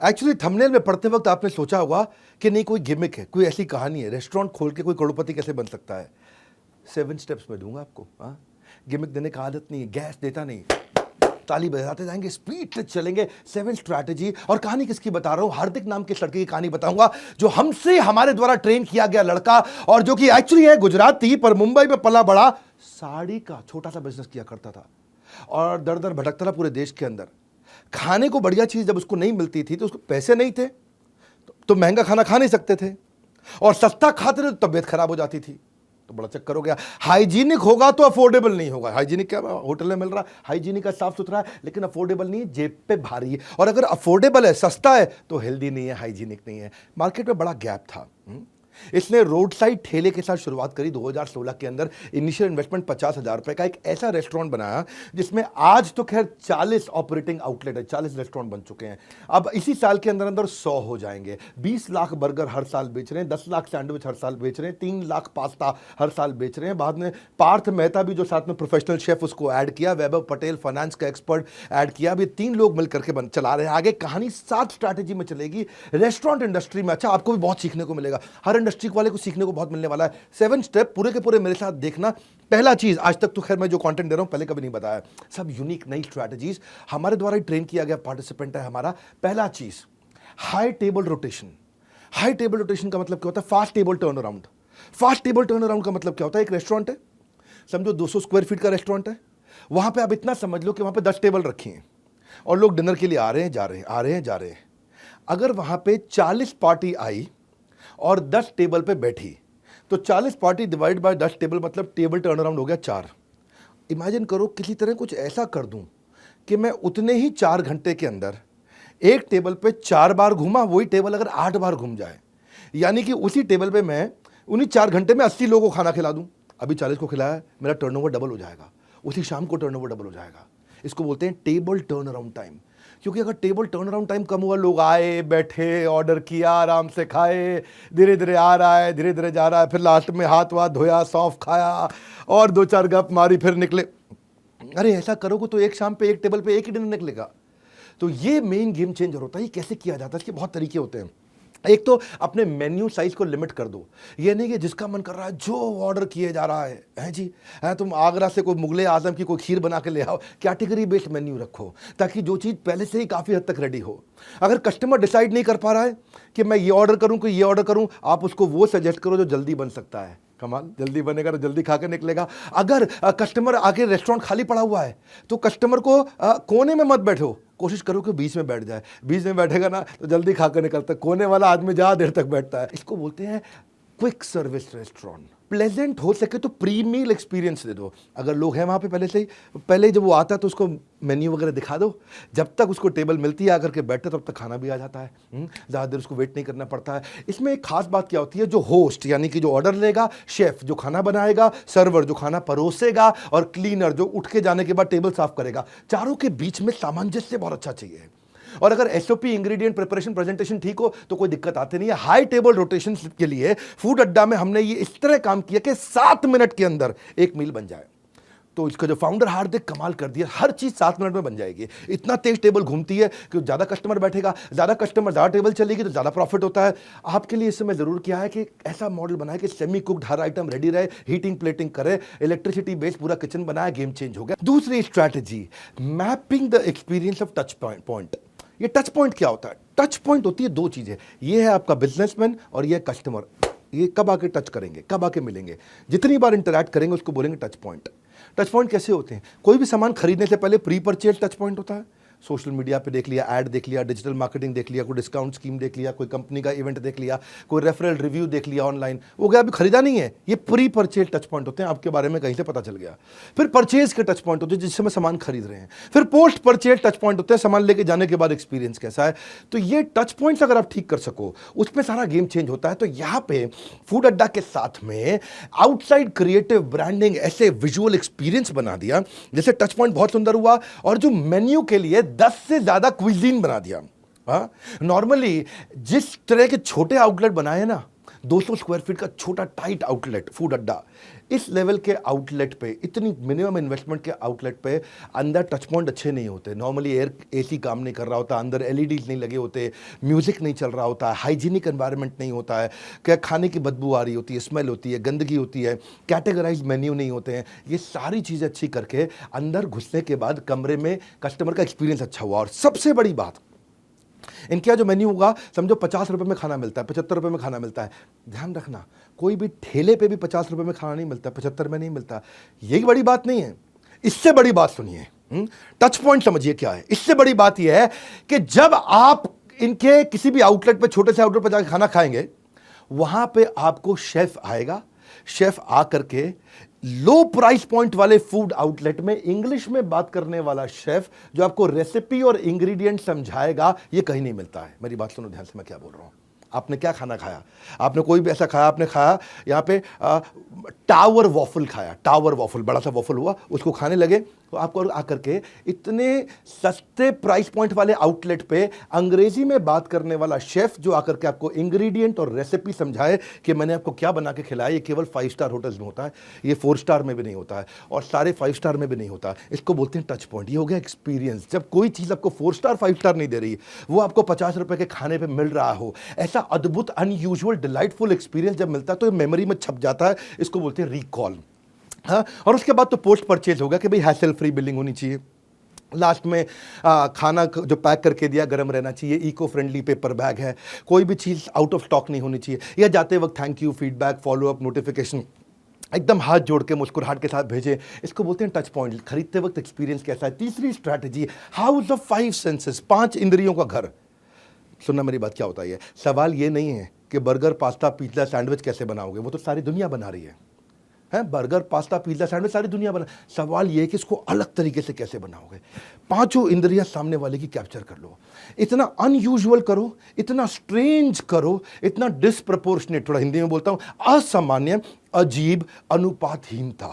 Actually thumbnail में पढ़ते वक्त आपने सोचा होगा कि नहीं कोई गिमिक है, कोई ऐसी कहानी है, रेस्टोरेंट खोल के कोई करोड़पति कैसे बन सकता है। 7 स्टेप्स में दूंगा आपको। हाँ, गिमिक देने का आदत नहीं है, गैस देता नहीं, ताली बजाते जाएंगे, स्पीड से चलेंगे। 7 स्ट्रैटेजी। और कहानी किसकी बता रहा हूं? हार्दिक नाम के लड़के की कहानी बताऊंगा, जो हमसे हमारे द्वारा ट्रेन किया गया लड़का, और जो कि एक्चुअली है गुजराती पर मुंबई में पला बड़ा, साड़ी का छोटा सा बिजनेस किया करता था और दर दर भटकता था पूरे देश के अंदर। खाने को बढ़िया चीज जब उसको नहीं मिलती थी तो उसको पैसे नहीं थे, तो महंगा खाना खा नहीं सकते थे, और सस्ता खाते थे तो तबीयत खराब हो जाती थी। तो बड़ा चक्कर हो गया। हाइजीनिक होगा तो अफोर्डेबल नहीं होगा। हाइजीनिक क्या होटल में मिल रहा है, हाइजीनिक का साफ सुथरा है, लेकिन अफोर्डेबल नहीं है, जेब पे भारी है। और अगर अफोर्डेबल है, सस्ता है, तो हेल्दी नहीं है, हाइजीनिक नहीं है। मार्केट में बड़ा गैप था। इसने रोड साइड ठेले के साथ शुरुआत करी 2016 के अंदर। इनिशियल इन्वेस्टमेंट 50,000 रुपए का एक ऐसा रेस्टोरेंट बनाया जिसमें आज तो खैर 40 ऑपरेटिंग आउटलेट है, 40 रेस्टोरेंट बन चुके हैं। अब इसी साल के अंदर अंदर 100 हो जाएंगे। 20 लाख बर्गर हर साल बेच रहे हैं, 10 लाख सैंडविच हर साल बेच रहे हैं, 3 लाख पास्ता हर साल बेच रहे हैं। बाद में पार्थ मेहता भी जो साथ में प्रोफेशनल शेफ, उसको ऐड किया। वैभव पटेल फाइनेंस का एक्सपर्ट ऐड किया। अभी 3 लोग मिलकर के चला रहे हैं। आगे कहानी 7 स्ट्रैटेजी में चलेगी रेस्टोरेंट इंडस्ट्री में। अच्छा, आपको भी बहुत सीखने को मिलेगा, हर इंडस्ट्री वाले को सीखने को बहुत मिलने वाला है। 7 स्टेप पूरे के पूरे मेरे साथ देखना। पहला चीज, आज तक तो खैर मैं जो कंटेंट दे रहा हूं पहले कभी नहीं बताया, सब यूनिक नई स्ट्रैटेजीज हमारे द्वारा ही ट्रेन किया गया पार्टिसिपेंट है हमारा। पहला चीज, high table rotation. High table rotation का मतलब क्या होता है? Fast table turn around. Fast table turn around का मतलब क्या होता है? एक रेस्टोरेंट है, समझो 200 स्क्वायर फीट का रेस्टोरेंट है, वहां पे आप इतना समझ लो कि वहां पे 10 टेबल रखी हैं और लोग डिनर के लिए आ रहे हैं, जा रहे हैं, आ रहे हैं, जा रहे हैं। अगर वहां पे 40 पार्टी आई और 10 टेबल पे बैठी, तो 40 पार्टी डिवाइड बाय 10 टेबल, मतलब टेबल टर्न अराउंड हो गया 4। इमेजिन करो किसी तरह कुछ ऐसा कर दूं कि मैं उतने ही 4 घंटे के अंदर एक टेबल पे 4 बार घूमा, वही टेबल अगर 8 बार घूम जाए, यानी कि उसी टेबल पे मैं उन्हीं 4 घंटे में 80 लोगों को खाना खिला दूं। अभी 40 को खिलाया, मेरा टर्नओवर डबल हो जाएगा, उसी शाम को टर्नओवर डबल हो जाएगा। इसको बोलते हैं टेबल टर्न अराउंड टाइम। क्योंकि अगर टेबल टर्न अराउंड टाइम कम हुआ, लोग आए, बैठे, ऑर्डर किया, आराम से खाए, धीरे धीरे आ रहा है, धीरे धीरे जा रहा है, फिर लास्ट में हाथ वाथ धोया, सौंफ खाया और 2-4 गप मारी, फिर निकले। अरे ऐसा करोगे तो एक शाम पे एक टेबल पे एक ही डिनर निकलेगा। तो ये मेन गेम चेंजर होता है। ये कैसे किया जाता है? इसके बहुत तरीके होते हैं। एक तो अपने मेन्यू साइज को लिमिट कर दो। ये नहीं कि जिसका मन कर रहा है जो ऑर्डर किए जा रहा है जी, है तुम आगरा से कोई मुगले आजम की कोई खीर बना के ले आओ। कैटेगरी बेस्ड मेन्यू रखो ताकि जो चीज़ पहले से ही काफ़ी हद तक रेडी हो। अगर कस्टमर डिसाइड नहीं कर पा रहा है कि मैं ये ऑर्डर करूं कि ये ऑर्डर करूं, आप उसको वो सजेस्ट करो जो जल्दी बन सकता है। कमाल, जल्दी बनेगा तो जल्दी खा के निकलेगा। अगर कस्टमर आके रेस्टोरेंट खाली पड़ा हुआ है तो कस्टमर को कोने में मत बैठो, कोशिश करो कि बीच में बैठ जाए। बीच में बैठेगा ना तो जल्दी खा कर निकलता है। कोने वाला आदमी ज़्यादा देर तक बैठता है। इसको बोलते हैं क्विक सर्विस रेस्टोरेंट। प्लेजेंट हो सके तो प्री मील एक्सपीरियंस दे दो। अगर लोग हैं वहाँ पे पहले से ही, पहले जब वो आता है तो उसको मेन्यू वगैरह दिखा दो। जब तक उसको टेबल मिलती है आकर के बैठते तब तक खाना भी आ जाता है। ज़्यादा देर उसको वेट नहीं करना पड़ता है। इसमें एक खास बात क्या होती है, जो होस्ट यानी कि जो ऑर्डर लेगा, शेफ जो खाना बनाएगा, सर्वर जो खाना परोसेगा, और क्लीनर जो उठ के जाने के बाद टेबल साफ करेगा, चारों के बीच में सामंजस्य बहुत अच्छा चाहिए। और अगर एसओपी, इंग्रेडिएंट, प्रिपरेशन, प्रेजेंटेशन ठीक हो तो कोई दिक्कत आती नहीं है। हाई टेबल रोटेशन के लिए फूड अड्डा में हमने ये इस तरह काम किया कि 7 मिनट के अंदर एक मील बन जाए। तो इसका जो फाउंडर हार्दिक कमाल कर दिया, हर चीज 7 मिनट में बन जाएगी। इतना तेज टेबल घूमती है कि ज्यादा कस्टमर बैठेगा, ज्यादा कस्टमर ज्यादा टेबल चलेगी तो ज्यादा प्रॉफिट होता है। आपके लिए इसमें जरूर किया है कि ऐसा मॉडल बनाए कि सेमी कुक्ड हर आइटम रेडी रहे, हीटिंग प्लेटिंग करे, इलेक्ट्रिसिटी बेस्ड पूरा किचन बनाया, गेम चेंज हो गया। दूसरी strategy, mapping the experience of touch point. ये टच पॉइंट क्या होता है? टच पॉइंट होती है 2 चीजें। ये है आपका बिजनेसमैन और ये है कस्टमर। ये कब आके टच करेंगे, कब आके मिलेंगे, जितनी बार इंटरैक्ट करेंगे उसको बोलेंगे टच पॉइंट। टच पॉइंट कैसे होते हैं? कोई भी सामान खरीदने से पहले प्री परचेज टच पॉइंट होता है। सोशल मीडिया पे देख लिया, ऐड देख लिया, डिजिटल मार्केटिंग देख लिया, कोई डिस्काउंट स्कीम देख लिया, कोई कंपनी का इवेंट देख लिया, कोई रेफरल रिव्यू देख लिया ऑनलाइन, वो गया, अभी खरीदा नहीं है। ये प्री परचेज टच पॉइंट होते हैं, आपके बारे में कहीं से पता चल गया। फिर परचेज के टच पॉइंट होते हैं जिससे मैं सामान खरीद रहे हैं। फिर पोस्ट परचेज टच पॉइंट होते हैं, सामान लेके जाने के बाद एक्सपीरियंस कैसा है। तो ये टच पॉइंट्स अगर आप ठीक कर सको, उसमें सारा गेम चेंज होता है। तो यहाँ पे फूड अड्डा के साथ में आउटसाइड क्रिएटिव ब्रांडिंग, ऐसे विजुअल एक्सपीरियंस बना दिया जैसे टच पॉइंट बहुत सुंदर हुआ। और जो मेन्यू के लिए 10 से ज्यादा क्विजीन बना दिया। नॉर्मली जिस तरह के छोटे आउटलेट बनाए ना, 200 स्क्वायर फीट का छोटा टाइट आउटलेट, फूड अड्डा। इस लेवल के आउटलेट पे, इतनी मिनिमम इन्वेस्टमेंट के आउटलेट पे अंदर टच पॉइंट अच्छे नहीं होते। नॉर्मली एयर एसी काम नहीं कर रहा होता, अंदर एलईडीज नहीं लगे होते, म्यूजिक नहीं चल रहा होता, हाइजीनिक एनवायरनमेंट नहीं होता है, क्या खाने की बदबू आ रही होती है, स्मेल होती है, गंदगी होती है, कैटेगराइज मेन्यू नहीं होते हैं। ये सारी चीज़ें अच्छी करके अंदर घुसने के बाद कमरे में कस्टमर का एक्सपीरियंस अच्छा हुआ। और सबसे बड़ी बात, इनके यहाँ जो मेन्यू होगा, समझो 50 रुपए में खाना मिलता है, 75 रुपए में खाना मिलता है। ध्यान रखना, कोई भी ठेले पे भी 50 रुपए में खाना नहीं मिलता, 75 में नहीं मिलता। यही बड़ी बात नहीं है, इससे बड़ी बात सुनिए। टच पॉइंट समझिए क्या है। इससे बड़ी बात यह है कि जब आप इनके किसी भी आउटलेट पे, छोटे से आउटलेट पे जाकर खाना खाएंगे, वहां पे आपको शेफ आएगा। शेफ आकर के लो प्राइस पॉइंट वाले फूड आउटलेट में इंग्लिश में बात करने वाला शेफ जो आपको रेसिपी और इंग्रेडिएंट समझाएगा, ये कहीं नहीं मिलता है। मेरी बात सुनो ध्यान से, मैं क्या बोल रहा हूं। आपने क्या खाना खाया? आपने कोई भी ऐसा खाया, आपने खाया यहाँ पे टावर वॉफल खाया, टावर वॉफल, बड़ा सा वॉफल हुआ, उसको खाने लगे तो आपको आकर के इतने सस्ते प्राइस पॉइंट वाले आउटलेट पे अंग्रेजी में बात करने वाला शेफ जो आकर के आपको इंग्रेडिएंट और रेसिपी समझाए कि मैंने आपको क्या बना के खिलाया, ये केवल 5 स्टार होटल्स में होता है, ये 4 स्टार में भी नहीं होता है, और सारे 5 स्टार में भी नहीं होता। इसको बोलते हैं टच पॉइंट। ये हो गया एक्सपीरियंस। जब कोई चीज़ आपको 4 स्टार 5 स्टार नहीं दे रही, वो आपको 50 रुपए के खाने पर मिल रहा हो, ऐसा अद्भुत अनयूजुअल डिलाइटफुल एक्सपीरियंस जब मिलता है तो ये मेमोरी में छप जाता है। इसको बोलते हैं रिकॉल। हाँ, और उसके बाद तो पोस्ट परचेज होगा कि भाई हैसल फ्री बिलिंग होनी चाहिए। लास्ट में खाना जो पैक करके दिया गर्म रहना चाहिए, इको फ्रेंडली पेपर बैग है, कोई भी चीज़ आउट ऑफ स्टॉक नहीं होनी चाहिए, या जाते वक्त thank you, feedback, follow up, notification एकदम हाथ जोड़ के मुस्कुराहट के साथ भेजे। इसको बोलते हैं टच पॉइंट। खरीदते वक्त एक्सपीरियंस कैसा है। तीसरी स्ट्रैटेजी, हाउस ऑफ 5 सेंसेस, 5 इंद्रियों का घर। सुनना मेरी बात, क्या होता है। सवाल ये नहीं है कि बर्गर, पास्ता, पिज्जा, सैंडविच कैसे बनाओगे, वो तो सारी दुनिया बना रही है। बर्गर, पास्ता, पिज्जा, सैंडविच सारी दुनिया बना। सवाल ये है कि इसको अलग तरीके से कैसे बनाओगे। 5 इंद्रियां सामने वाले की कैप्चर कर लो, इतना अनयूजुअल करो, इतना स्ट्रेंज करो, इतना डिसप्रपोर्शनेट, थोड़ा हिंदी में बोलता हूं, असामान्य, अजीब, अनुपातहीनता।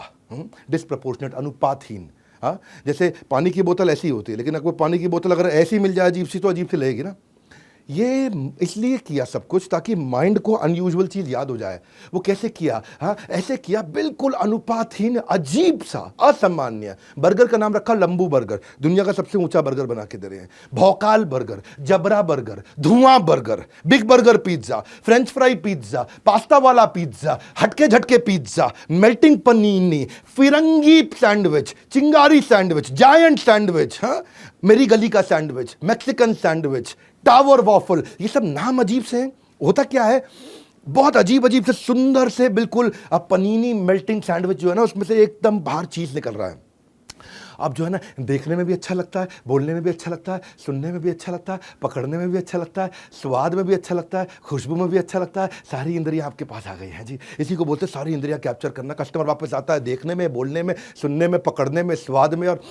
डिसप्रपोर्शनेट, अनुपातहीन। हाँ, जैसे पानी की बोतल ऐसी होती है, लेकिन अगर पानी की बोतल अगर ऐसी मिल जाए अजीब सी, तो अजीब सी लगेगी ना। ये इसलिए किया सब कुछ ताकि माइंड को अनयूजुअल चीज याद हो जाए। वो कैसे किया? हाँ, ऐसे किया, बिल्कुल अनुपातहीन, अजीब सा, असामान्य। बर्गर का नाम रखा लंबू बर्गर, दुनिया का सबसे ऊंचा बर्गर बना के दे रहे हैं। भौकाल बर्गर, जबरा बर्गर, धुआं burger, big burger pizza, French fry pizza, pasta वाला पिज्जा, हटके झटके पिज्जा, मेल्टिंग पनीनी, फिरंगी सैंडविच, चिंगारी सैंडविच, जायंट सैंडविच, हाँ, मेरी गली का sandwich, Mexican sandwich, tower waffle. ये सब नाम अजीब से हैं। होता क्या है, बहुत अजीब अजीब से सुंदर से बिल्कुल पनीनी मेल्टिंग सैंडविच जो है ना, उसमें से एकदम बाहर चीज निकल रहा है। अब जो है ना, देखने में भी अच्छा लगता है, बोलने में भी अच्छा लगता है, सुनने में भी अच्छा लगता है, पकड़ने में भी अच्छा लगता है, स्वाद में भी अच्छा लगता है, खुशबू में भी अच्छा लगता है। सारी इंद्रियां आपके पास आ गई हैं जी। इसी को बोलते हैं सारी इंद्रियां कैप्चर करना। कस्टमर वापस आता है देखने में, बोलने में, सुनने में, पकड़ने में, स्वाद में और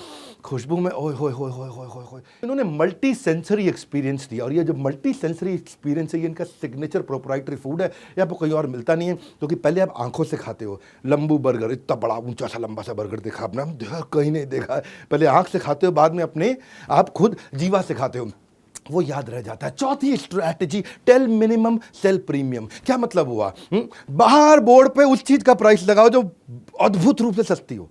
खुशबू में। ओए होए होए होए होए होए होए। इन्होंने मल्टी सेंसरी एक्सपीरियंस दिया, और ये जो मल्टी सेंसरी एक्सपीरियंस है, ये इनका सिग्नेचर प्रोप्राइटरी फूड है। ये आपको कहीं और मिलता नहीं है, क्योंकि पहले आप आंखों से खाते हो। लंबू बर्गर, इतना बड़ा ऊंचा सा लंबा सा बर्गर देखा आपने, कहीं नहीं देखा। पहले आंख से खाते हो, बाद में अपने आप खुद जीवा से खाते हो, वो याद रह जाता है। चौथी strategy, tell minimum sell premium. क्या मतलब हुआ? बाहर बोर्ड पे उस चीज का प्राइस लगाओ जो अद्भुत रूप से सस्ती हो।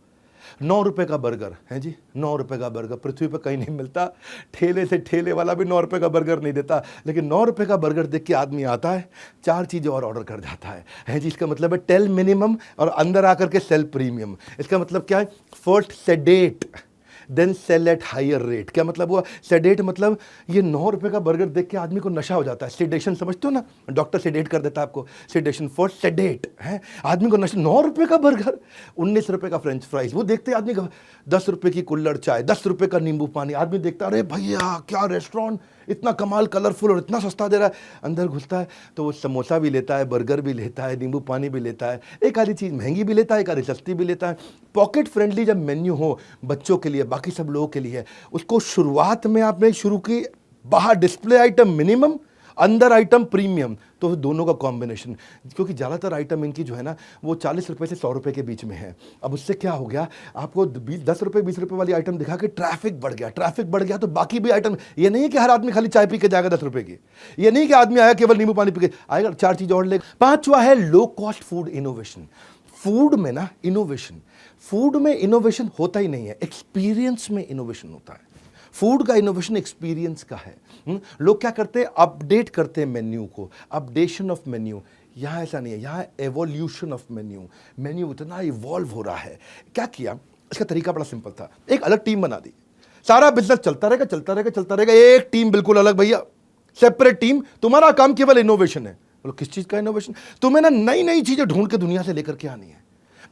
9 रुपए का बर्गर है जी, 9 रुपए का बर्गर पृथ्वी पर कहीं नहीं मिलता। ठेले से ठेले वाला भी 9 रुपए का बर्गर नहीं देता, लेकिन 9 रुपए का बर्गर देख के आदमी आता है, 4 चीज़ें और ऑर्डर कर जाता है जी। इसका मतलब है टेल मिनिमम और अंदर आकर के सेल प्रीमियम। इसका मतलब क्या है? First sedate then sell at higher rate. क्या मतलब हुआ? सेडेट मतलब ये 9 रुपए का बर्गर देख के आदमी को नशा हो जाता है। सेडेशन समझते हो ना, डॉक्टर सेडेट कर देता है आपको। सेडेशन फॉर सेडेट है, आदमी को नशा। 9 रुपए का बर्गर, 19 रुपए का फ्रेंच फ्राइज। वो देखते आदमी का 10 रुपए की कुल्हड़ चाय, 10 रुपए का नींबू पानी। आदमी देखता, अरे भैया क्या रेस्टोरेंट, इतना कमाल, कलरफुल और इतना सस्ता दे रहा है। अंदर घुसता है तो वो समोसा भी लेता है, बर्गर भी लेता है, नींबू पानी भी लेता है, एक आधी चीज़ महंगी भी लेता है, एक आधी सस्ती भी लेता है। पॉकेट फ्रेंडली जब मेन्यू हो बच्चों के लिए, बाकी सब लोगों के लिए, उसको शुरुआत में आपने शुरू की, बाहर डिस्प्ले आइटम मिनिमम अंदर आइटम प्रीमियम, तो दोनों का कॉम्बिनेशन। क्योंकि ज़्यादातर आइटम इनकी जो है ना वो 40 रुपये से 100 रुपये के बीच में है। अब उससे क्या हो गया, आपको 10 रुपये 20 रुपये वाली आइटम दिखा के ट्रैफिक बढ़ गया, ट्रैफिक बढ़ गया तो बाकी भी आइटम, ये नहीं है कि हर आदमी खाली चाय पी के जाएगा 10 रुपये की, ये नहीं कि आदमी आया केवल नींबू पानी पी के आएगा, 4 चीज़ और लेगा। पांचवा है low cost food innovation. Food में ना इनोवेशन, फूड में इनोवेशन होता ही नहीं है, एक्सपीरियंस में इनोवेशन होता है। फूड का इनोवेशन एक्सपीरियंस का है। लोग क्या करते हैं, अपडेट करते हैं मेन्यू को, अपडेशन ऑफ मेन्यू। यहाँ ऐसा नहीं है, यहाँ एवोल्यूशन ऑफ मेन्यू। मेन्यू इतना इवॉल्व हो रहा है। क्या किया, इसका तरीका बड़ा सिंपल था, एक अलग टीम बना दी, सारा बिजनेस चलता रहेगा चलता रहेगा चलता रहेगा, एक टीम बिल्कुल अलग, भैया सेपरेट टीम, तुम्हारा काम केवल इनोवेशन है। बोलो किस चीज़ का इनोवेशन, तुम्हें ना नई नई चीज़ें ढूंढ के दुनिया से लेकर के आनी है।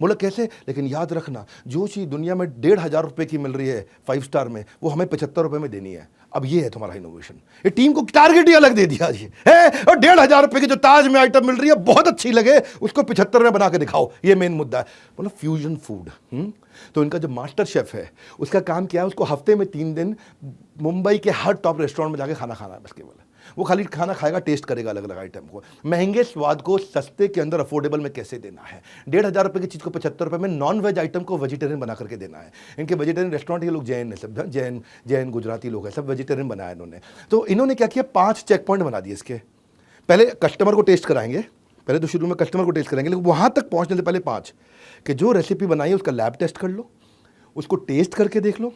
बोला कैसे, लेकिन याद रखना जो चीज़ दुनिया में 1,500 रुपये की मिल रही है 5 स्टार में, वो हमें 75 रुपये में देनी है। अब ये है तुम्हारा इनोवेशन। ये टीम को टारगेट ही अलग दे दिया जी है, और 1,500 रुपये की जो ताज में आइटम मिल रही है बहुत अच्छी लगे, उसको 75 में बना के दिखाओ, ये मेन मुद्दा है। बोला फ्यूजन फूड। तो इनका जो मास्टर शेफ है उसका काम क्या है, उसको हफ्ते में 3 दिन मुंबई के हर टॉप रेस्टोरेंट में जाके खाना खाना है बस केवल। वो खाली खाना खाएगा, टेस्ट करेगा अलग अलग आइटम को, महंगे स्वाद को सस्ते के अंदर अफोर्डेबल में कैसे देना है। 1,500 रुपये की चीज़ को 75 रुपये में नॉन वेज आइटम को वेजिटेरियन बना करके देना है। इनके वेजिटेरियन रेस्टोरेंट, ये लोग जैन है सब, जैन गुजराती लोग हैं सब, वेजिटेरियन बनाया इन्होंने। तो इन्होंने क्या किया, 5 चेक पॉइंट बना दिए इसके। पहले कस्टमर को टेस्ट कराएंगे, पहले तो शुरू में कस्टमर को टेस्ट करेंगे, लेकिन वहाँ तक पहुँचने से पहले 5 कि जो रेसिपी बनाई है उसका लैब टेस्ट कर लो, उसको टेस्ट करके देख लो,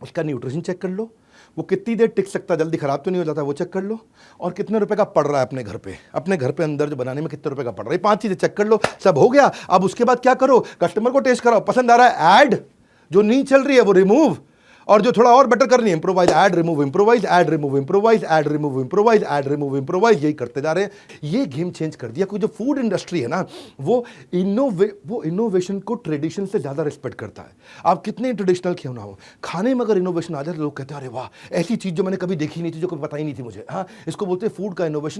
उसका न्यूट्रिशन चेक कर लो, वो कितनी देर टिक सकता है, जल्दी खराब तो नहीं हो जाता, वो चेक कर लो, और कितने रुपए का पड़ रहा है अपने घर पे अंदर जो बनाने में कितने रुपए का पड़ रहा है। 5 चीज़ें चेक कर लो, सब हो गया। अब उसके बाद क्या करो, कस्टमर को टेस्ट कराओ, पसंद आ रहा है ऐड, जो नहीं चल रही है वो रिमूव, और जो थोड़ा और बेटर करनी है improvise, add remove improvise, add remove improvise, add remove improvise, add remove improvise, यही करते जा रहे हैं। ये गेम चेंज कर दिया। क्योंकि जो फूड इंडस्ट्री है ना वो इनोवेशन को ट्रेडिशन से ज़्यादा रिस्पेक्ट करता है। आप कितने ट्रेडिशनल क्यों ना हो, खाने में अगर इनोवेशन आ जाए तो लोग कहते हैं अरे वाह, ऐसी चीज़ जो मैंने कभी देखी नहीं थी, जो कभी पता ही नहीं थी मुझे। हाँ, इसको बोलते हैं फूड का इनोवेशन।